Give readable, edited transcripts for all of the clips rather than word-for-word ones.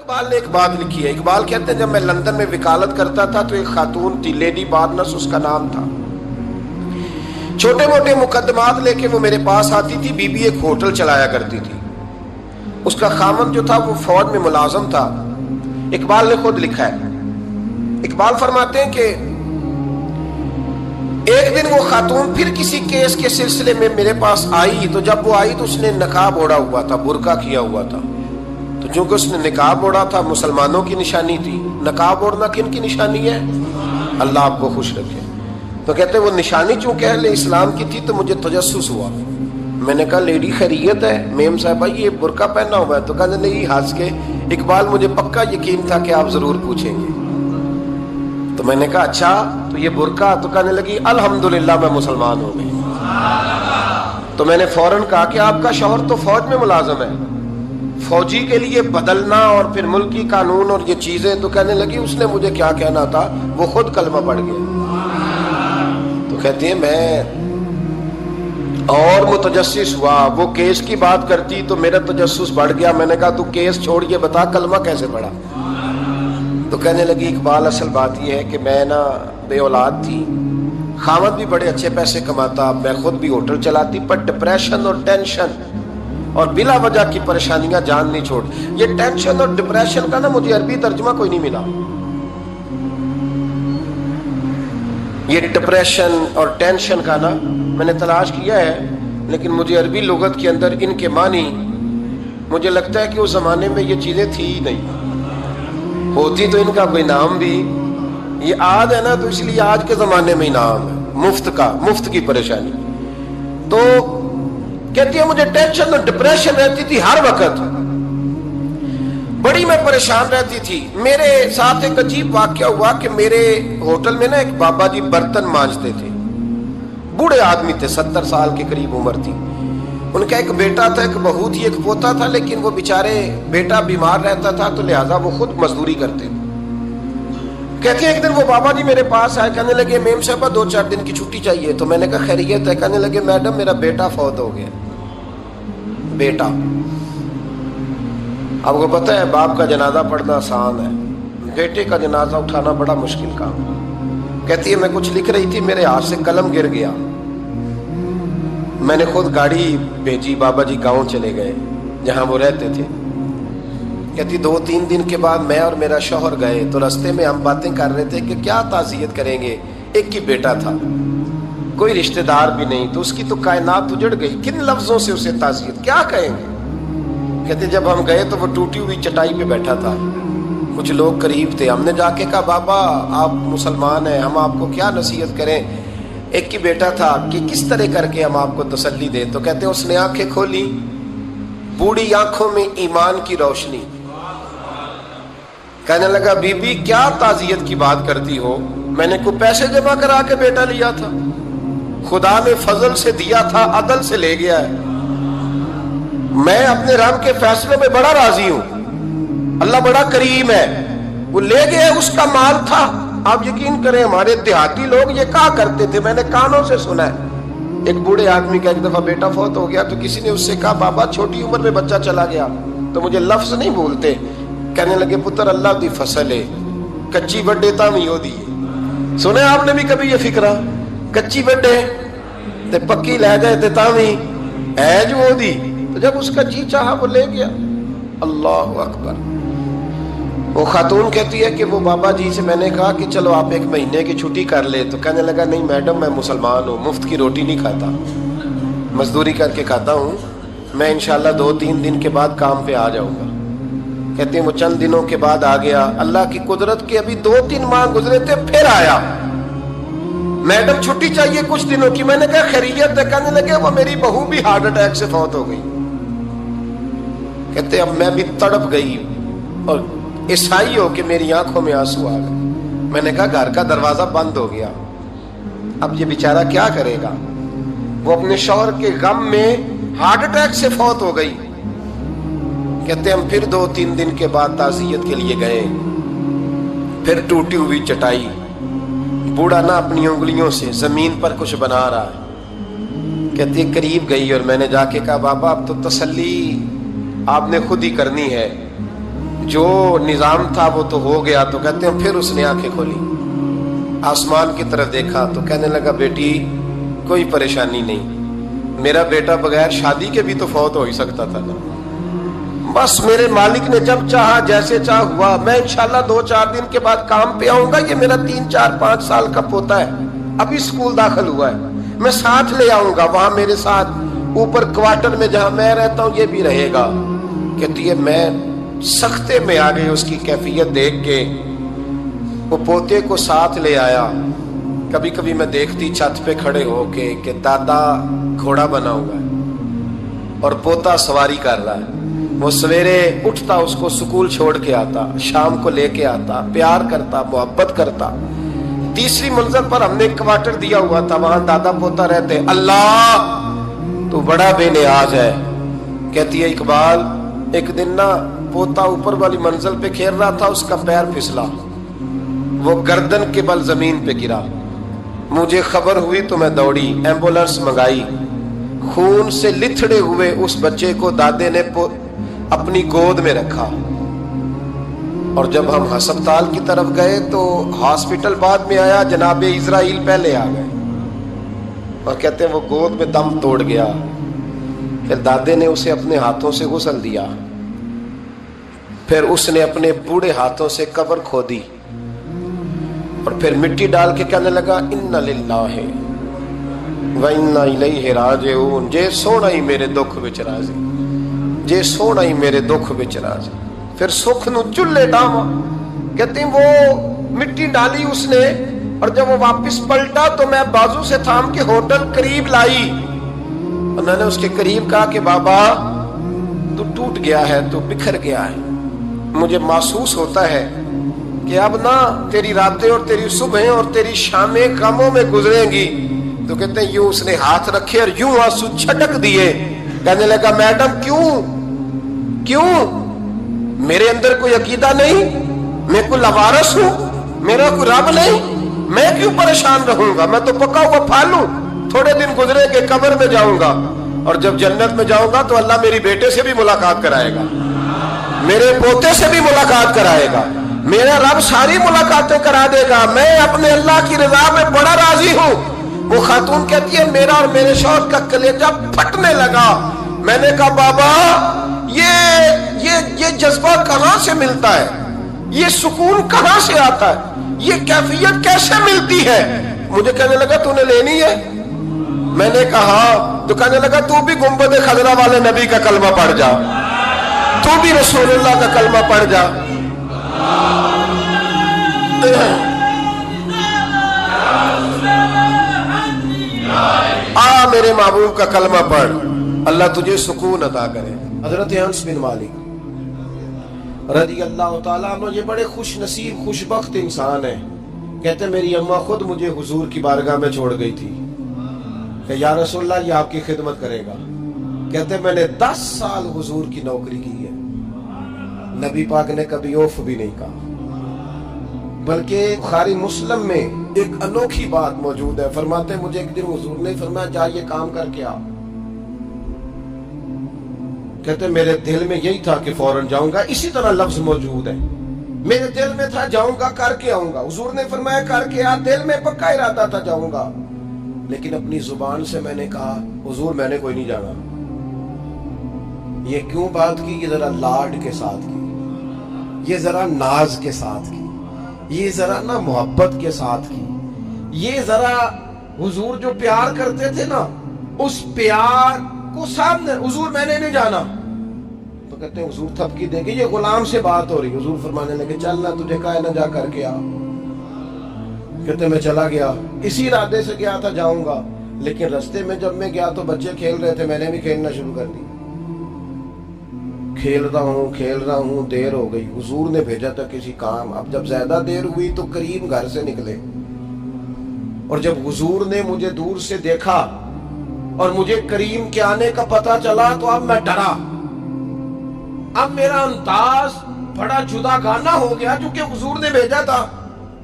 اقبال نے ایک بات لکھی ہے. اقبال کہتے ہیں جب میں لندن میں وکالت کرتا تھا تو ایک خاتون تھی, لیڈی بارنس اس کا نام تھا. چھوٹے موٹے مقدمات لے کے وہ میرے پاس آتی تھی. بی بی ایک ہوٹل چلایا کرتی تھی. اس کا خاوند جو تھا وہ فوج میں ملازم تھا. اقبال نے خود لکھا ہے, اقبال فرماتے ہیں کہ ایک دن وہ خاتون پھر کسی کیس کے سلسلے میں میرے پاس آئی, تو جب وہ آئی تو اس نے نقاب اوڑھا ہوا تھا, برقع کیا ہوا تھا. تو چونکہ اس نے نقاب اوڑھا تھا, مسلمانوں کی نشانی تھی. نقاب اوڑھنا کن کی نشانی ہے؟ اللہ آپ کو خوش رکھے. تو کہتے وہ نشانی چونکہ اہل اسلام کی تھی تو مجھے تجسس ہوا. میں نے کہا لیڈی خیریت ہے میم صاحبہ, یہ برقع پہنا ہوا ہے؟ تو کہنے لگی ہنس کے, اقبال مجھے پکا یقین تھا کہ آپ ضرور پوچھیں گے. تو میں نے کہا اچھا تو یہ برقع؟ تو کہنے لگی الحمدللہ میں مسلمان ہو گئی. تو میں نے فوراً کہا کہ آپ کا شوہر تو فوج میں ملازم ہے, فوجی کے لیے بدلنا اور پھر ملکی قانون اور یہ چیزیں. تو کہنے لگی اس نے مجھے کیا کہنا تھا, وہ خود کلمہ پڑھ گیا. تو کہتی ہیں میں اور متجسس ہوا. وہ کیس کی بات کرتی تو میرا تجسس بڑھ گیا. میں نے کہا تو کیس چھوڑ کے بتا کلمہ کیسے پڑھا؟ تو کہنے لگی اقبال اصل بات یہ ہے کہ میں نا بے اولاد تھی, خاوند بھی بڑے اچھے پیسے کماتا, میں خود بھی ہوٹل چلاتی, پر ڈپریشن اور ٹینشن اور بلا وجہ کی پریشانیاں جان نہیں چھوڑ. یہ ٹینشن اور ڈپریشن کا نا مجھے عربی ترجمہ کوئی نہیں ملا. یہ ڈپریشن اور ٹینشن کا نا میں نے تلاش کیا ہے, لیکن مجھے عربی لغت کے اندر ان کے معنی مجھے لگتا ہے کہ اس زمانے میں یہ چیزیں تھی ہی نہیں. ہوتی تو ان کا کوئی نام بھی, یہ آج ہے نا تو اس لیے آج کے زمانے میں ہی نام ہے مفت کا, مفت کی پریشانی. تو کہتی ہے مجھے ٹینشن اور ڈپریشن رہتی تھی ہر وقت, بڑی میں پریشان رہتی تھی. میرے ساتھ ایک عجیب واقعہ ہوا کہ میرے ہوٹل میں نا ایک بابا جی برتن مانجتے تھے, بوڑھے آدمی تھے, 70 سال کے قریب عمر تھی. ان کا ایک بیٹا تھا, ایک بہو تھی, ایک پوتا تھا, لیکن وہ بیچارے بیٹا بیمار رہتا تھا تو لہٰذا وہ خود مزدوری کرتے. کہتے ہیں ایک دن وہ بابا جی میرے پاس آئے, کہنے لگے میم صاحبہ 2-4 دن کی چھٹی چاہیے. تو میں نے کہا خیریت ہے؟ کہنے لگے میڈم میرا بیٹا فوت ہو گیا. بیٹا, آپ کو پتہ ہے باپ کا جنازہ پڑھنا آسان ہے, بیٹے کا جنازہ اٹھانا بڑا مشکل کام. کہتی ہے میں کچھ لکھ رہی تھی, میرے ہاتھ سے قلم گر گیا. میں نے خود گاڑی بھیجی, بابا جی گاؤں چلے گئے جہاں وہ رہتے تھے. کہتی 2-3 دن کے بعد میں اور میرا شوہر گئے تو رستے میں ہم باتیں کر رہے تھے کہ کیا تعزیت کریں گے. ایک ہی بیٹا تھا, کوئی رشتہ دار بھی نہیں, تو اس کی تو کائنات اجڑ گئی, کن لفظوں سے اسے تعزیت کیا کہیں گے. کہتے جب ہم گئے تو وہ ٹوٹی ہوئی چٹائی پہ بیٹھا تھا, کچھ لوگ قریب تھے. ہم نے جا کے کہا بابا آپ مسلمان ہیں, ہم آپ کو کیا نصیحت کریں, ایک ہی بیٹا تھا, کہ کس طرح کر کے ہم آپ کو تسلی دیں. تو کہتے اس نے آنکھیں کھولی, بوڑھی آنکھوں میں ایمان کی روشنی. کہنے لگا بی بی کیا تعزیت کی بات کرتی ہو, میں نے کوئی پیسے جمع کرا کے بیٹا لیا تھا, خدا نے فضل سے دیا تھا, عدل سے لے گیا ہے. میں اپنے رب کے فیصلوں میں بڑا راضی ہوں, اللہ بڑا کریم ہے, وہ لے گیا, اس کا مال تھا. آپ یقین کریں ہمارے دیہاتی لوگ یہ کہا کرتے تھے, میں نے کانوں سے سنا ہے. ایک بوڑھے آدمی کا ایک دفعہ بیٹا فوت ہو گیا تو کسی نے اس سے کہا بابا چھوٹی عمر میں بچہ چلا گیا, تو مجھے لفظ نہیں بھولتے. کہنے لگے پتر اللہ دی فصل ہے, کچی بڈے تامی ہو دی. سنے آپ نے بھی کبھی یہ فکرہ, کچی بڈے تے پکی لے گئے تے تامی ہے جو ہو دی. تو جب اس کا جی چاہا وہ لے گیا. اللہ اکبر. وہ خاتون کہتی ہے کہ وہ بابا جی سے میں نے کہا کہ چلو آپ 1 مہینے کی چھٹی کر لے. تو کہنے لگا نہیں میڈم میں مسلمان ہوں, مفت کی روٹی نہیں کھاتا, مزدوری کر کے کھاتا ہوں, میں انشاءاللہ 2-3 دن کے بعد کام پہ آ جاؤں گا. کہتے ہیں وہ چند دنوں کے بعد آ گیا. اللہ کی قدرت کے ابھی 2-3 ماہ گزرے تھے, پھر آیا. میڈم چھٹی چاہیے کچھ دنوں کی. میں نے کہا خیریت ہے؟ کہنے لگے وہ میری بہو بھی ہارٹ اٹیک سے فوت ہو گئی. کہتے اب میں بھی تڑپ گئی اور عیسائی ہو کہ میری آنکھوں میں آنسو آ گئے. میں نے کہا گھر کا دروازہ بند ہو گیا, اب یہ بیچارہ کیا کرے گا. وہ اپنے شوہر کے غم میں ہارٹ اٹیک سے فوت ہو گئی. کہتے ہم پھر 2-3 دن کے بعد تعزیت کے لیے گئے, پھر ٹوٹی ہوئی چٹائی, بوڑھا نہ اپنی انگلیوں سے زمین پر کچھ بنا رہا ہے. کہتی ہے قریب گئی اور میں نے جا کے کہا بابا اب تو تسلی آپ نے خود ہی کرنی ہے, جو نظام تھا وہ تو ہو گیا. تو کہتے ہیں پھر اس نے آنکھیں کھولی, آسمان کی طرف دیکھا تو کہنے لگا بیٹی کوئی پریشانی نہیں, میرا بیٹا بغیر شادی کے بھی تو فوت ہو ہی سکتا تھا نا, بس میرے مالک نے جب چاہا جیسے چاہ ہوا. میں انشاءاللہ 2-4 دن کے بعد کام پہ آؤں گا. یہ میرا 3-4-5 سال کا پوتا ہے, ابھی اسکول داخل ہوا ہے, میں ساتھ لے آؤں گا, وہاں میرے ساتھ اوپر کوارٹر میں جہاں میں رہتا ہوں یہ بھی رہے گا. کہتی ہے میں سختے میں آ گئی اس کی کیفیت دیکھ کے, وہ پوتے کو ساتھ لے آیا. کبھی کبھی میں دیکھتی چھت پہ کھڑے ہو کے کہ دادا گھوڑا بنا ہوا ہے اور پوتا سواری کر رہا ہے. وہ سویرے اٹھتا, اس کو سکول چھوڑ کے آتا, شام کو لے کے آتا, پیار کرتا, محبت کرتا. تیسری منزل پر ہم نے ایک کوارٹر دیا ہوا تھا, وہاں دادا پوتا رہتے. اللہ تو بڑا بے نیاز ہے. کہتی ہے اقبال ایک دن نا پوتا اوپر والی منزل پہ کھیل رہا تھا, اس کا پیر پھسلا, وہ گردن کے بل زمین پہ گرا. مجھے خبر ہوئی تو میں دوڑی, ایمبولینس منگائی. خون سے لتھڑے ہوئے اس بچے کو دادے نے اپنی گود میں رکھا. اور جب ہم ہسپتال کی طرف گئے تو ہاسپٹل بعد میں آیا, جناب اسرائیل پہلے آ گئے اور کہتے ہیں وہ گود میں دم توڑ گیا. پھر دادے نے اسے اپنے ہاتھوں سے غسل دیا, پھر اس نے اپنے بوڑھے ہاتھوں سے قبر کھودی اور پھر مٹی ڈال کے کہنے لگا انا للہ و انا الیہ راجعون. جے سونا ہی میرے دکھ وچ راضی, جے سونا ہی میرے دکھ وچ راضی. پھر سکھ نو چلے ڈاواں. کہتے ہیں وہ مٹی ڈالی اس نے, اور جب وہ واپس پلٹا تو میں بازو سے تھام کے ہوٹل قریب لائی, اور میں نے اس کے قریب کہا کہ بابا تو ٹوٹ گیا ہے, تو بکھر گیا ہے. مجھے محسوس ہوتا ہے کہ اب نہ تیری راتیں اور تیری صبحیں اور تیری شامیں غموں میں گزریں گی. تو کہتے ہیں یوں اس نے ہاتھ رکھے اور یوں آنسو چھٹک دیے. کہنے لگا میڈم کیوں میرے اندر کوئی عقیدہ نہیں, میں کوئی لوارث ہوں, میرا کوئی رب نہیں, میں کیوں پریشان رہوں گا, میں تو پکا ہوا پھل ہوں. تھوڑے دن گزرے کہ قبر میں جاؤں گا, اور جب جنت میں جاؤں گا تو اللہ میری بیٹے سے بھی ملاقات کرائے گا, میرے پوتے سے بھی ملاقات کرائے گا, میرا رب ساری ملاقاتیں کرا دے گا. میں اپنے اللہ کی رضا میں بڑا راضی ہوں. وہ خاتون کہتی ہے میرا اور میرے شوہر کا کلیجہ پھٹنے لگا. میں نے کہا بابا یہ جذبہ کہاں سے ملتا ہے, یہ سکون کہاں سے آتا ہے, یہ کیفیت کیسے ملتی ہے. مجھے کہنے لگا تو نے لینی ہے. میں نے کہا, تو کہنے لگا تو بھی گنبد خضرا والے نبی کا کلمہ پڑھ جا, تو بھی رسول اللہ کا کلمہ پڑھ جا. میرے محبوب کا کلمہ پڑھ, اللہ تجھے سکون عطا کرے. حضرت انس بن مالک رضی اللہ تعالیٰ عنہ یہ بڑے خوش نصیب خوش بخت انسان ہیں. کہتے میری اماں خود مجھے حضور کی بارگاہ میں چھوڑ گئی تھی کہ یا رسول اللہ یہ آپ کی خدمت کرے گا. کہتے میں نے 10 سال حضور کی نوکری کی ہے, نبی پاک نے کبھی اوف بھی نہیں کہا. بلکہ بخاری مسلم میں ایک انوکھی بات موجود ہے. فرماتے ہیں مجھے ایک دن حضور نے فرمایا جا یہ کام کر کے آ. کہتے میرے دل میں یہی تھا کہ فوراً جاؤں گا. اسی طرح لفظ موجود ہے, میرے دل میں تھا جاؤں گا کر کے آؤں گا. حضور نے فرمایا کر کے آ. دل میں پکا ارادہ تھا جاؤں گا, لیکن اپنی زبان سے میں نے کہا حضور میں نے کوئی نہیں جانا. یہ کیوں بات کی؟ یہ ذرا لاڈ کے ساتھ کی, یہ ذرا ناز کے ساتھ کی, یہ ذرا نا محبت کے ساتھ کی. یہ ذرا حضور جو پیار کرتے تھے نا اس پیار کو سامنے, حضور میں نے نہیں جانا. تو کہتے ہیں حضور تھپکی دے گے, یہ غلام سے بات ہو رہی. حضور فرمانے لگے چل نہ تجھے کہا ہے نہ جا کر کے آ. کہتے میں چلا گیا, اسی ارادے سے گیا تھا جاؤں گا, لیکن رستے میں جب میں گیا تو بچے کھیل رہے تھے, میں نے بھی کھیلنا شروع کر دی. کھیل رہا ہوں دیر ہو گئی. حضور نے بھیجا تھا کسی کام. اب جب زیادہ دیر ہوئی تو کریم گھر سے نکلے, اور جب حضور نے مجھے دور سے دیکھا اور مجھے کریم کے آنے کا پتہ چلا تو اب میں ڈرا. اب میرا انداز بڑا جدا گانا ہو گیا کیونکہ حضور نے بھیجا تھا.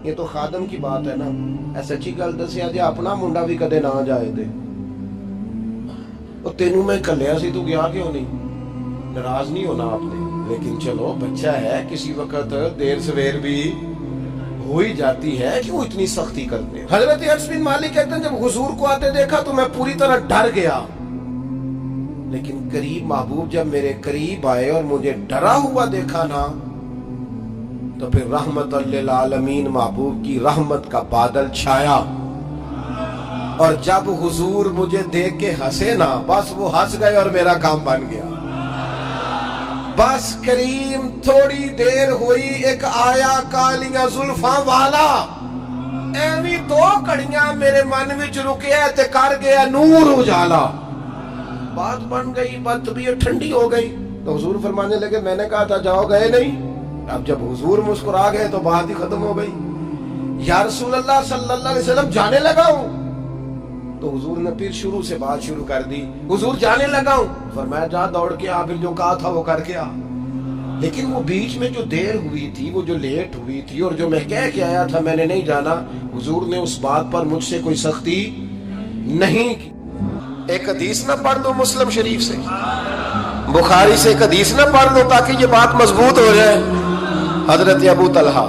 یہ تو خادم کی بات ہے نا, ایسا اچھی گل دسیا جی اپنا منڈا بھی کدے نہ جائے دے. تینوں میں کلیا سی تو گیا کیوں نہیں؟ ناراض نہیں ہونا آپ نے, لیکن چلو بچہ ہے, کسی وقت دیر سویر بھی ہو ہی جاتی ہے, کیوں اتنی سختی کرتے ہیں. حضرت انس بن مالک کہتے ہیں جب حضور کو آتے دیکھا تو میں پوری طرح ڈر گیا, لیکن قریب محبوب جب میرے قریب آئے اور مجھے ڈرا ہوا دیکھا نا, تو پھر رحمت للعالمین محبوب کی رحمت کا بادل چھایا, اور جب حضور مجھے دیکھ کے ہنسے نا, بس وہ ہنس گئے اور میرا کام بن گیا. بس کریم تھوڑی دیر ہوئی, ایک آیا کالیاں زلفاں والا, ایویں دو کڑیاں میرے من وچ رکیا تے کر گیا نور اجالا. بات بن گئی, بات طبیعت ٹھنڈی ہو گئی. تو حضور فرمانے لگے میں نے کہا تھا جاؤ, گئے نہیں. اب جب حضور مسکرا گئے تو بات ہی ختم ہو گئی. یا رسول اللہ صلی اللہ علیہ وسلم جانے لگا ہوں. تو حضور نے پھر شروع سے بات شروع کر دی, حضور جانے لگا ہوں. فرمایا جا دوڑ کے آ, پھر جو کہا تھا وہ کر کے آ. لیکن وہ بیچ میں جو دیر ہوئی تھی, وہ جو لیٹ ہوئی تھی, اور جو میں کہہ کے آیا تھا میں نے نہیں جانا, حضور نے اس بات پر مجھ سے کوئی سختی نہیں کی. ایک حدیث نہ پڑھ دو مسلم شریف سے, بخاری سے ایک حدیث نہ پڑھ دو تاکہ یہ بات مضبوط ہو جائے. حضرت ابو طلحہ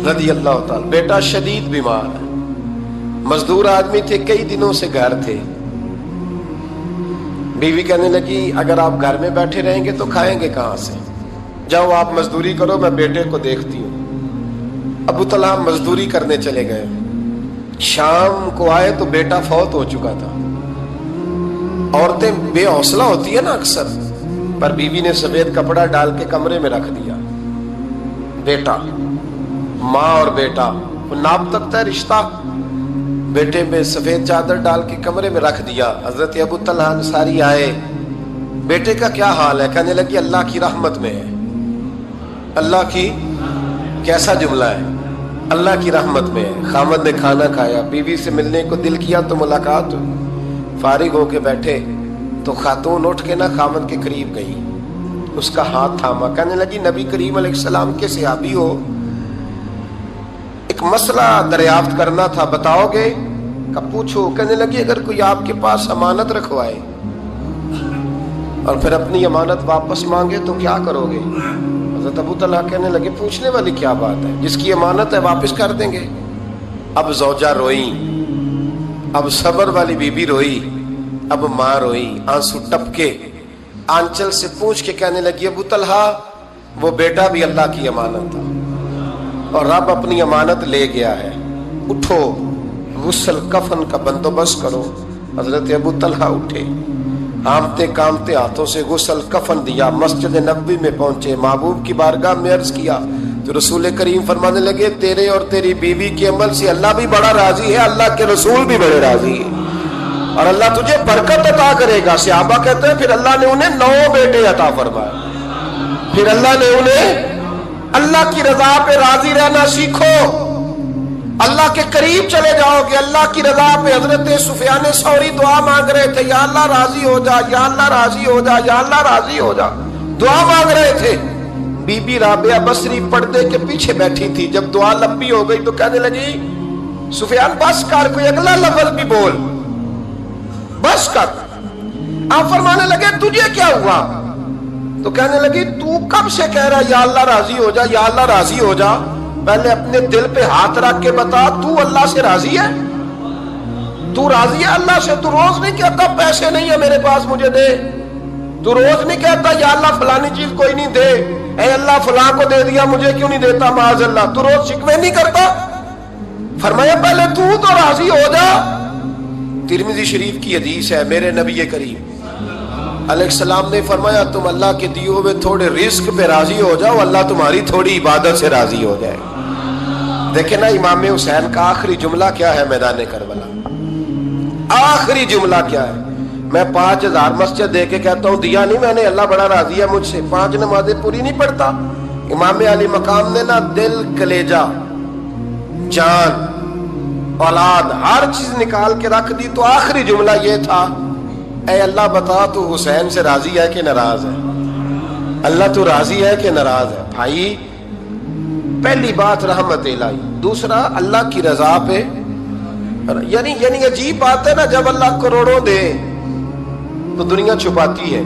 رضی اللہ تعالی, بیٹا شدید بیمار ہے, مزدور آدمی تھے, کئی دنوں سے گھر تھے. بیوی کہنے لگی اگر آپ گھر میں بیٹھے رہیں گے تو کھائیں گے کہاں سے, جاؤ آپ مزدوری کرو, میں بیٹے کو دیکھتی ہوں. ابو طلحہ مزدوری کرنے چلے گئے. شام کو آئے تو بیٹا فوت ہو چکا تھا. عورتیں بے حوصلہ ہوتی ہے نا اکثر, پر بیوی نے سفید کپڑا ڈال کے کمرے میں رکھ دیا. بیٹا, ماں اور بیٹا, ناپ تک ہے رشتہ, بیٹے میں سفید چادر ڈال کے کمرے میں رکھ دیا. حضرت ابو طلحہ انصاری آئے, بیٹے کا کیا حال ہے؟ کہنے لگی اللہ کی رحمت میں ہے. اللہ کی, کیسا جملہ ہے, اللہ کی رحمت میں ہے. خامد نے کھانا کھایا, بیوی سے ملنے کو دل کیا تو ملاقات ہوئی. فارغ ہو کے بیٹھے تو خاتون اٹھ کے نہ خامد کے قریب گئی, اس کا ہاتھ تھاما, کہنے لگی نبی کریم علیہ السلام کے صحابی ہو, ایک مسئلہ دریافت کرنا تھا, بتاؤ گے؟ کب پوچھو. کہنے لگی اگر کوئی آپ کے پاس امانت رکھوائے اور پھر اپنی امانت واپس مانگے تو کیا کرو گے؟ حضرت ابو طلحہ کہنے لگے پوچھنے والی کیا بات ہے, جس کی امانت ہے واپس کر دیں گے. اب زوجہ روئی, اب صبر والی بی بی روئی, اب ماں روئی, آنسو ٹپکے, آنچل سے پوچھ کے کہنے لگی ابو طلحہ وہ بیٹا بھی اللہ کی امانت تھا اور رب اپنی امانت لے گیا ہے, اٹھو غسل کفن کا بندوبست کرو. حضرت ابو طلحہ اٹھے, ہامتے کامتے ہاتھوں سے غسل کفن دیا, مسجد نبوی میں پہنچے, محبوب کی بارگاہ میں عرض کیا تو رسول کریم فرمانے لگے تیرے اور تیری بیوی کے عمل سے اللہ بھی بڑا راضی ہے, اللہ کے رسول بھی بڑے راضی ہیں, اور اللہ تجھے برکت عطا کرے گا. صحابہ کہتے ہیں پھر اللہ نے انہیں 9 بیٹے عطا فرمائے. پھر اللہ نے انہیں, اللہ کی رضا پہ راضی رہنا سیکھو, اللہ کے قریب چلے جاؤ گے, اللہ کی رضا پہ. حضرت سفیان ثوری دعا مانگ رہے تھے, یا اللہ راضی ہو جا, یا اللہ راضی ہو جا, یا اللہ راضی ہو جا, دعا مانگ رہے تھے. بی بی رابعہ بصری پردے کے پیچھے بیٹھی تھی, جب دعا لمبی ہو گئی تو کہنے لگی سفیان بس کر, کوئی اگلا لفظ بھی بول, بس کر. آپ فرمانے لگے تجھے کیا ہوا؟ تو کہنے لگی تو کب سے کہہ رہا یا اللہ راضی ہو جا, یا اللہ راضی ہو جا, پہلے اپنے دل پہ ہاتھ رکھ کے بتا تو اللہ سے راضی ہے؟ تو راضی ہے اللہ سے؟ تو روز نہیں کہتا پیسے نہیں ہے میرے پاس مجھے دے, تو روز نہیں کہتا یا اللہ فلانی چیز کوئی نہیں دے, اے اللہ فلاں کو دے دیا مجھے کیوں نہیں دیتا معاذ اللہ, تو روز شکوے نہیں کرتا. فرمایا پہلے تو راضی ہو جا. ترمذی شریف کی حدیث ہے, میرے نبی کریم علیہ السلام نے فرمایا تم اللہ کے دیے ہوئے تھوڑے رزق پہ راضی ہو جاؤ, اللہ تمہاری تھوڑی عبادت سے راضی ہو جائے. دیکھیں نا امام حسین کا آخری جملہ کیا ہے میدان کربلا, آخری جملہ کیا ہے؟ میں 5000 مسجد دے کے کہتا ہوں دیا نہیں میں نے, اللہ بڑا راضی ہے مجھ سے, 5 نمازیں پوری نہیں پڑھتا. امام علی مقام نے نا دل, کلیجہ, جان, اولاد, ہر چیز نکال کے رکھ دی, تو آخری جملہ یہ تھا اے اللہ بتا تو حسین سے راضی ہے کہ ناراض ہے؟ اللہ تو راضی ہے کہ ناراض ہے؟ بھائی پہلی بات رحمت الہی, دوسرا اللہ کی رضا پہ, یعنی عجیب بات ہے نا, جب اللہ کروڑوں دے تو دنیا چھپاتی ہے,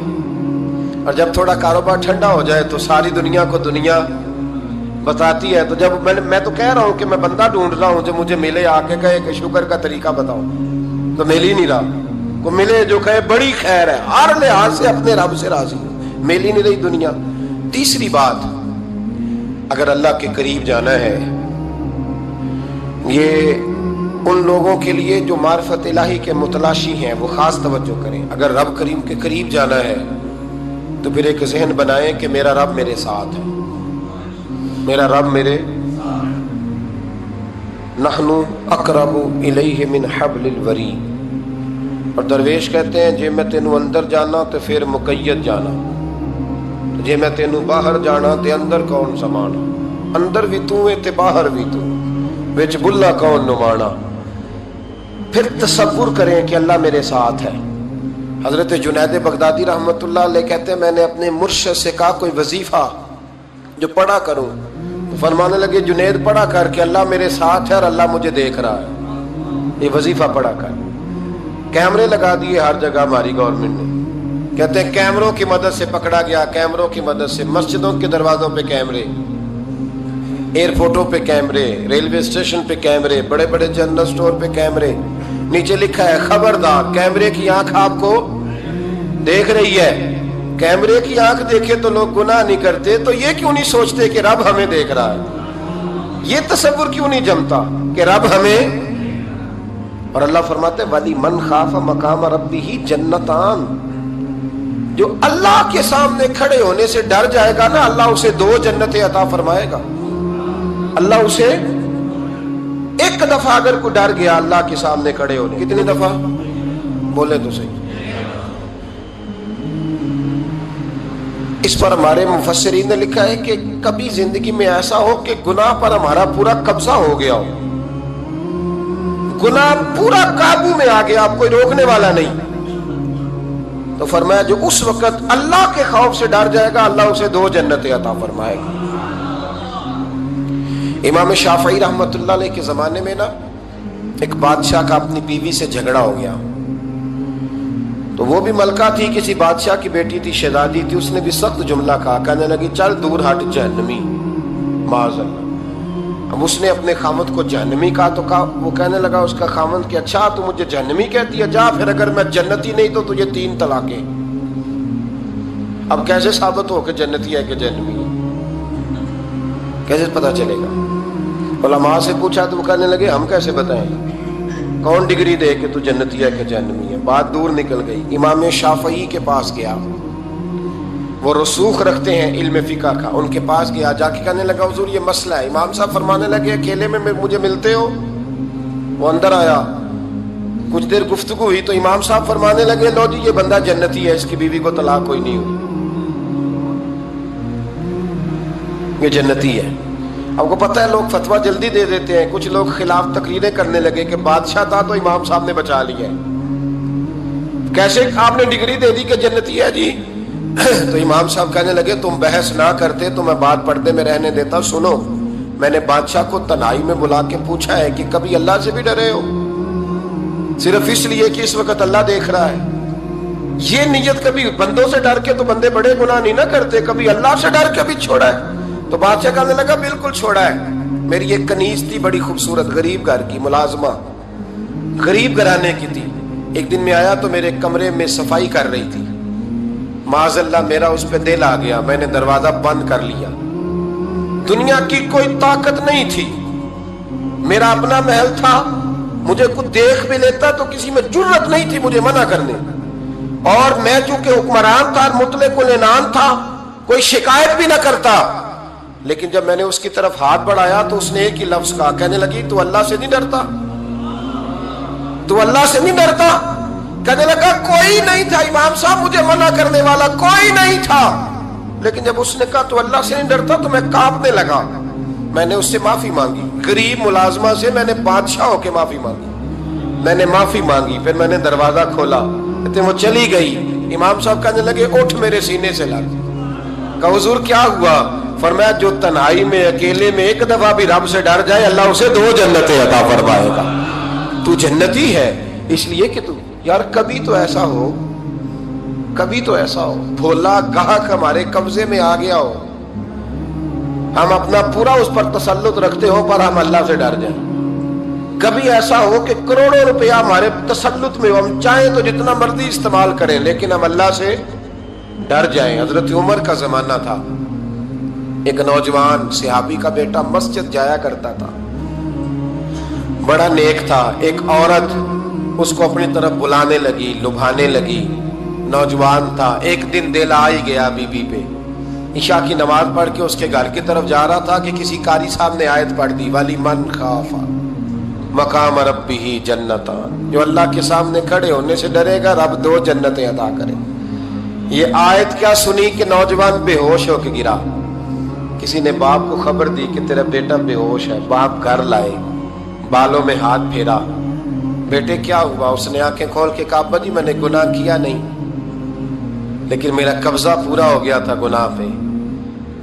اور جب تھوڑا کاروبار ٹھنڈا ہو جائے تو ساری دنیا کو دنیا بتاتی ہے. تو جب میں تو کہہ رہا ہوں کہ میں بندہ ڈھونڈ رہا ہوں جو مجھے ملے آ کے کہے کہ شکر کا طریقہ بتاؤ, تو مل ہی نہیں رہا. کو ملے جو کہے بڑی خیر ہے, ہر لحاظ سے اپنے رب سے راضی, مل ہی نہیں رہی دنیا. تیسری بات, اگر اللہ کے قریب جانا ہے, یہ ان لوگوں کے لیے جو معرفت الہی کے متلاشی ہیں وہ خاص توجہ کریں. اگر رب کریم کے قریب جانا ہے تو پھر ایک ذہن بنائیں کہ میرا رب میرے ساتھ ہے, میرا رب میرے. نحن اقرب الیہ من حبل الورید. اور درویش کہتے ہیں جے میں تینوں اندر جانا تو پھر مقید جانا, جے میں تینوں باہر جانا تے اندر کون سمانا. اندر بھی تو ہے تے باہر بھی تو, وچ بلا کون نمانا. پھر تصور کریں کہ اللہ میرے ساتھ ہے. حضرت جنید بغدادی رحمۃ اللہ علیہ کہتے ہیں میں نے اپنے مرشد سے کہا کوئی وظیفہ جو پڑھا کروں, تو فرمانے لگے جنید پڑھا کر کہ اللہ میرے ساتھ ہے اور اللہ مجھے دیکھ رہا ہے. یہ وظیفہ پڑھا کر. کیمرے لگا دیے ہر جگہ ہماری گورنمنٹ نے, کہتے ہیں کیمروں کی مدد سے پکڑا گیا, کیمروں کی مدد سے مسجدوں کے دروازوں پہ کیمرے, ایئرپورٹوں پہ کیمرے, ریلوے اسٹیشن پہ کیمرے, بڑے بڑے جنرل سٹور پہ کیمرے. نیچے لکھا ہے خبردار کیمرے کی آنکھ آپ کو دیکھ رہی ہے. کیمرے کی آنکھ دیکھے تو لوگ گناہ نہیں کرتے, تو یہ کیوں نہیں سوچتے کہ رب ہمیں دیکھ رہا ہے؟ یہ تصور کیوں نہیں جمتا کہ رب ہمیں. اور اللہ فرماتے ولی من خاف مقام ربہ جنتان, جو اللہ کے سامنے کھڑے ہونے سے ڈر جائے گا نا, اللہ اسے 2 جنتیں عطا فرمائے گا. اللہ اسے ایک دفعہ اگر کوئی ڈر گیا اللہ کے سامنے کھڑے ہونے, کتنی دفعہ بولے تو صحیح. اس پر ہمارے مفسرین نے لکھا ہے کہ کبھی زندگی میں ایسا ہو کہ گناہ پر ہمارا پورا قبضہ ہو گیا ہو, گناہ پورا قابو میں آ گیا, آپ کوئی روکنے والا نہیں, تو فرمایا جو اس وقت اللہ کے خوف سے ڈر جائے گا اللہ اسے 2 جنتیں عطا فرمائے گا. امام شافعی رحمۃ اللہ علیہ کے زمانے میں نا ایک بادشاہ کا اپنی بیوی سے جھگڑا ہو گیا. تو وہ بھی ملکہ تھی, کسی بادشاہ کی بیٹی تھی, شہزادی تھی. اس نے بھی سخت جملہ کہا, کہنے لگی چل دور ہٹ جہنمی, معاذ اللہ. اب اس نے اپنے خامد کو جہنمی کہا, تو کہا, وہ کہنے لگا اس کا خامد کہ اچھا تو مجھے جہنمی کہتی ہے, جا پھر اگر میں جنتی نہیں تو تجھے 3 طلاقیں. اب کیسے ثابت ہو کہ جنتی ہے کہ جہنمی ہے, کیسے پتہ چلے گا؟ علماء سے پوچھا تو وہ کہنے لگے ہم کیسے بتائیں, کون ڈگری دے کہ تو جنتی ہے کہ جہنمی ہے. بات دور نکل گئی. امام شافعی کے پاس گیا, وہ رسوخ رکھتے ہیں علم فقہ کا, ان کے پاس گیا, جا کے کہنے لگا حضور یہ مسئلہ ہے. امام صاحب فرمانے لگے اکیلے میں مجھے ملتے ہو؟ وہ اندر آیا, کچھ دیر گفتگو ہوئی تو امام صاحب فرمانے لگے لو جی یہ بندہ جنتی ہے, اس کی بیوی کو طلاق کوئی نہیں ہوئی, یہ جنتی ہے. آپ کو پتہ ہے لوگ فتویٰ جلدی دے دیتے ہیں. کچھ لوگ خلاف تقریریں کرنے لگے کہ بادشاہ تھا تو امام صاحب نے بچا لیا. کیسے آپ نے ڈگری دے دی کہ جنتی ہے جی؟ تو امام صاحب کہنے لگے تم بحث نہ کرتے تو میں بات پردے میں رہنے دیتا. سنو, میں نے بادشاہ کو تنہائی میں بلا کے پوچھا ہے کہ کبھی اللہ سے بھی ڈرے ہو؟ صرف اس لیے کہ اس وقت اللہ دیکھ رہا ہے. یہ نیت کبھی بندوں سے ڈر کے تو بندے بڑے گناہ نہیں نہ کرتے, کبھی اللہ سے ڈر کے بھی چھوڑا ہے. تو بادشاہ کہنے لگا بالکل چھوڑا ہے. میری ایک کنیز تھی بڑی خوبصورت, غریب گھر کی ملازمہ, غریب گھرانے کی تھی. ایک دن میں آیا تو میرے کمرے میں صفائی کر رہی تھی. معاذ اللہ میرا اس پہ دل آ گیا, میں نے دروازہ بند کر لیا. دنیا کی کوئی طاقت نہیں تھی, میرا اپنا محل تھا, مجھے کچھ دیکھ بھی لیتا تو کسی میں جرت نہیں تھی مجھے منع کرنے. اور میں چونکہ حکمران تھا, مطلق العنان تھا, کوئی شکایت بھی نہ کرتا. لیکن جب میں نے اس کی طرف ہاتھ بڑھایا تو اس نے ایک ہی لفظ کہا, کہنے لگی تو اللہ سے نہیں ڈرتا, تو اللہ سے نہیں ڈرتا. کہنے لگا کوئی نہیں تھا امام صاحب مجھے منع کرنے والا, کوئی نہیں تھا. لیکن جب اس نے کہا تو اللہ سے نہیں ڈرتا تو میں کانپنے لگا. میں نے اس سے معافی مانگی, غریب ملازمہ سے میں نے بادشاہ ہو کے معافی مانگی. میں نے معافی مانگی, پھر میں نے دروازہ کھولا, وہ چلی گئی. امام صاحب کہنے لگے اٹھ میرے سینے سے لگ. کہا حضور کیا ہوا؟ فرمایا جو تنہائی میں اکیلے میں ایک دفعہ بھی رب سے ڈر جائے اللہ اسے 2 جنتیں عطا فرمائے گا. تو جنتی ہے اس لیے کہ تو یار کبھی تو ایسا ہو کبھی تو ایسا ہو بھولا گاہک ہمارے قبضے میں آ گیا ہو، ہم اپنا پورا اس پر تسلط رکھتے ہو پر ہم اللہ سے ڈر جائیں۔ کبھی ایسا ہو کہ کروڑوں روپیہ ہمارے تسلط میں ہو، ہم چاہیں تو جتنا مرضی استعمال کریں لیکن ہم اللہ سے ڈر جائیں۔ حضرت عمر کا زمانہ تھا، ایک نوجوان صحابی کا بیٹا مسجد جایا کرتا تھا، بڑا نیک تھا۔ ایک عورت اس کو اپنی طرف بلانے لگی، لبھانے لگی، نوجوان تھا۔ ایک دن دل آ ہی گیا بی بی پہ، عشاء کی نماز پڑھ کے اس کے گھر کی طرف جا رہا تھا کہ کسی قاری صاحب نے آیت پڑھ دی، وَلِمَنْ خَافَ مقام ربہ جنتان، جو اللہ کے سامنے کھڑے ہونے سے ڈرے گا رب 2 جنتیں عطا کرے۔ یہ آیت کیا سنی کہ نوجوان بے ہوش ہو کے گرا۔ کسی نے باپ کو خبر دی کہ تیرا بیٹا بے ہوش ہے، باپ گھر لائے، بالوں میں ہاتھ پھیرا، بیٹے کیا ہوا؟ اس نے آنکھیں کھول کے کہا ابا جی میں نے گناہ کیا نہیں، لیکن میرا قبضہ پورا ہو گیا تھا گناہ پہ۔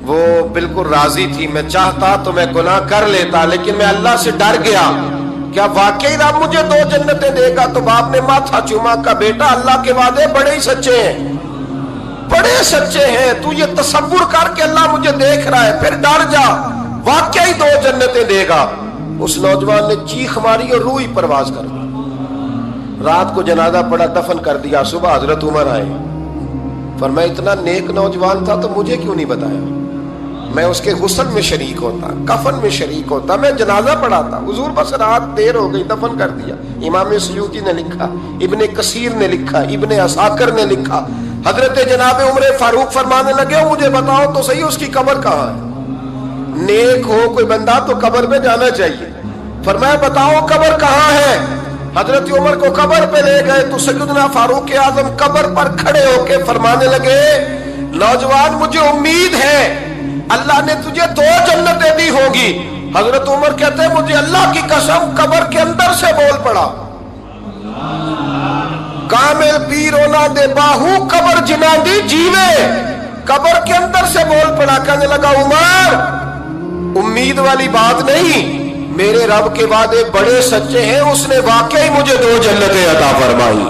وہ بالکل راضی تھی، میں چاہتا تو میں گناہ کر لیتا لیکن میں اللہ سے ڈر گیا، کیا واقعی رب مجھے 2 جنتیں دے گا؟ تو باپ نے ماتھا چوما، کا بیٹا اللہ کے وعدے بڑے ہی سچے ہیں، بڑے سچے ہیں، تو یہ تصور کر کے اللہ مجھے دیکھ رہا ہے، پھر ڈر جا، واقعی 2 جنتیں دے گا۔ اس نوجوان نے چیخ ماری اور روح ہی پرواز کر دی۔ رات کو جنازہ پڑا، دفن کر دیا، صبح حضرت عمر آئے، فرمایا اتنا نیک نوجوان تھا تو مجھے کیوں نہیں بتایا؟ میں اس کے غسل میں شریک ہوتا، کفن میں شریک ہوتا، میں جنازہ پڑھاتا، حضور بس رات دیر ہو گئی دفن کر دیا۔ امام سیوطی نے لکھا، ابن کثیر نے لکھا، ابن عساکر نے لکھا، حضرت جناب عمر فاروق فرمانے لگے مجھے بتاؤ تو صحیح اس کی قبر کہاں ہے؟ نیک ہو کوئی بندہ تو قبر پہ جانا چاہیے۔ فرمایا بتاؤ قبر کہاں ہے؟ حضرت عمر کو قبر پہ لے گئے تو سیدنا فاروق اعظم قبر پر کھڑے ہو کے فرمانے لگے نوجوان مجھے امید ہے اللہ نے تجھے 2 جنتیں دی ہوگی۔ حضرت عمر کہتے ہیں مجھے اللہ کی قسم قبر کے اندر سے بول پڑا، کامل پیرونا دے باہو قبر جنا دی جیوے، قبر کے اندر سے بول پڑا، کہنے لگا عمر امید والی بات نہیں، میرے رب کے وعدے بڑے سچے ہیں، اس نے واقعی مجھے 2 جنتیں عطا فرمائی،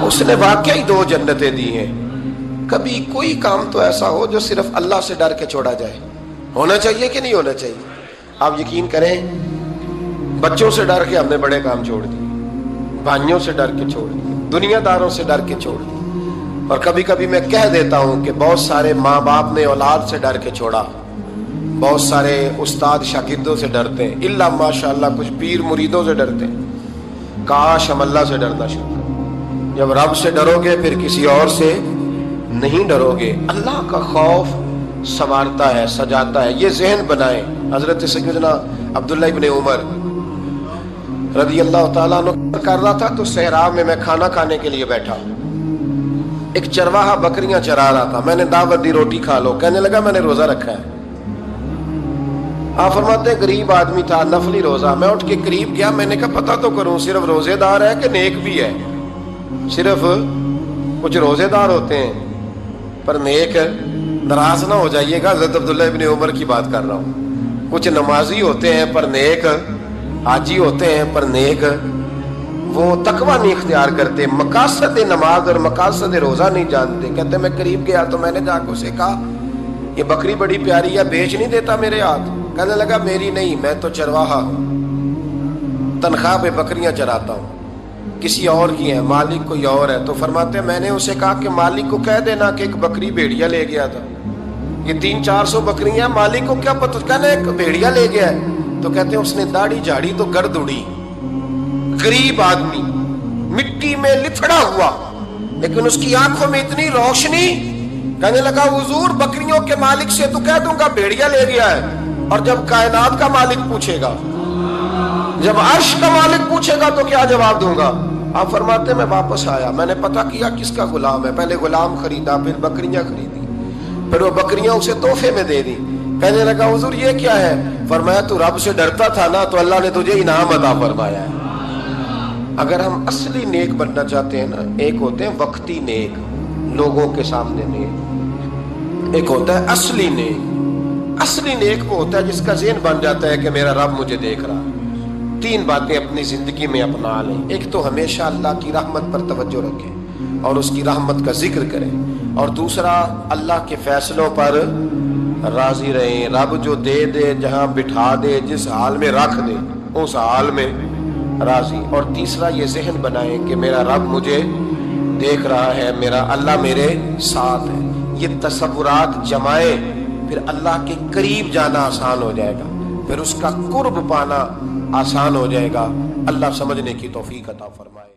اس نے واقعی 2 جنتیں دی ہیں۔ کبھی کوئی کام تو ایسا ہو جو صرف اللہ سے ڈر کے چھوڑا جائے، ہونا چاہیے کہ نہیں ہونا چاہیے؟ آپ یقین کریں بچوں سے ڈر کے ہم نے بڑے کام چھوڑ دیے، بھائیوں سے ڈر کے چھوڑ دیے، دنیا داروں سے ڈر کے چھوڑ دیے، اور کبھی کبھی میں کہہ دیتا ہوں کہ بہت سارے ماں باپ نے اولاد سے ڈر کے چھوڑا، بہت سارے استاد شاگردوں سے ڈرتے ہیں، الا ماشاءاللہ کچھ پیر مریدوں سے ڈرتے ہیں۔ کاش ہم اللہ سے ڈرنا شروع کریں، جب رب سے ڈرو گے پھر کسی اور سے نہیں ڈرو گے۔ اللہ کا خوف سنوارتا ہے، سجاتا ہے، یہ ذہن بنائیں۔ حضرت سیدنا عبداللہ ابن عمر رضی اللہ تعالیٰ عنہ کر رہا تھا تو صحرا میں کھانا کھانے کے لیے بیٹھا، ایک چرواہا بکریاں چرا رہا تھا، میں نے دعوت دی روٹی کھا لو، کہنے لگا میں نے روزہ رکھا ہے۔ آپ فرماتے ہیں غریب آدمی تھا، نفلی روزہ، میں اٹھ کے قریب گیا، میں نے کہا پتہ تو کروں صرف روزے دار ہے کہ نیک بھی ہے؟ صرف کچھ روزے دار ہوتے ہیں پر نیک، ناراض نہ ہو جائیے گا، حضرت عبداللہ ابن عمر کی بات کر رہا ہوں، کچھ نمازی ہوتے ہیں پر نیک، حاجی ہوتے ہیں پر نیک، وہ تقوی نہیں اختیار کرتے، مقاصد نماز اور مقاصد روزہ نہیں جانتے۔ کہتے میں قریب گیا تو میں نے جا کے اسے کہا یہ بکری بڑی پیاری ہے، بیچ نہیں دیتا میرے ہاتھ؟ کہنے لگا میری نہیں، میں تو چرواہا ہوں، تنخواہ پہ بکریاں چراتا ہوں، کسی اور کی ہے، مالک کوئی اور ہے۔ تو فرماتے ہیں میں نے اسے کہا کہ مالک کو کہہ دینا کہ ایک بکری بھیڑیا لے گیا تھا، یہ 300-400 بکریاں، مالک کو کیا پتہ، کہنے ایک بھیڑیا لے گیا ہے۔ تو کہتے ہیں اس نے داڑھی جھاڑی تو گرد اڑی، غریب آدمی مٹی میں لتھڑا ہوا، لیکن اس کی آنکھوں میں اتنی روشنی، کہنے لگا حضور بکریوں کے مالک سے تو کہہ دوں گا بھیڑیا لے گیا ہے، اور جب کائنات کا مالک پوچھے گا، جب عرش کا مالک پوچھے گا تو کیا جواب دوں گا؟ آپ فرماتے ہیں میں واپس آیا، میں نے پتہ کیا کس کا غلام ہے، پہلے غلام خریدا، پھر بکریاں خریدی، پھر وہ بکریاں اسے تحفے میں دے دی۔ کہنے لگا حضور یہ کیا ہے؟ فرمایا تو رب سے ڈرتا تھا نا تو اللہ نے تجھے انعام عطا فرمایا ہے۔ اگر ہم اصلی نیک بننا چاہتے ہیں نا، ایک ہوتے ہیں وقتی نیک، لوگوں کے سامنے نیک، ایک ہوتا ہے اصلی نیک۔ اصلی نیک وہ ہوتا ہے جس کا ذہن بن جاتا ہے کہ میرا رب مجھے دیکھ رہا ہے۔ 3 باتیں اپنی زندگی میں اپنا لیں، ایک تو ہمیشہ اللہ کی رحمت پر توجہ رکھیں، اور اس کی رحمت کا ذکر کریں، اور دوسرا اللہ کے فیصلوں پر راضی رہیں۔ رب جو دے دے، جہاں بٹھا دے، جس حال میں رکھ دے، اس حال میں راضی۔ اور تیسرا یہ ذہن بنائیں کہ میرا رب مجھے دیکھ رہا ہے، میرا اللہ میرے ساتھ ہے۔ یہ تصورات جمائیں، پھر اللہ کے قریب جانا آسان ہو جائے گا، پھر اس کا قرب پانا آسان ہو جائے گا۔ اللہ سمجھنے کی توفیق عطا فرمائے۔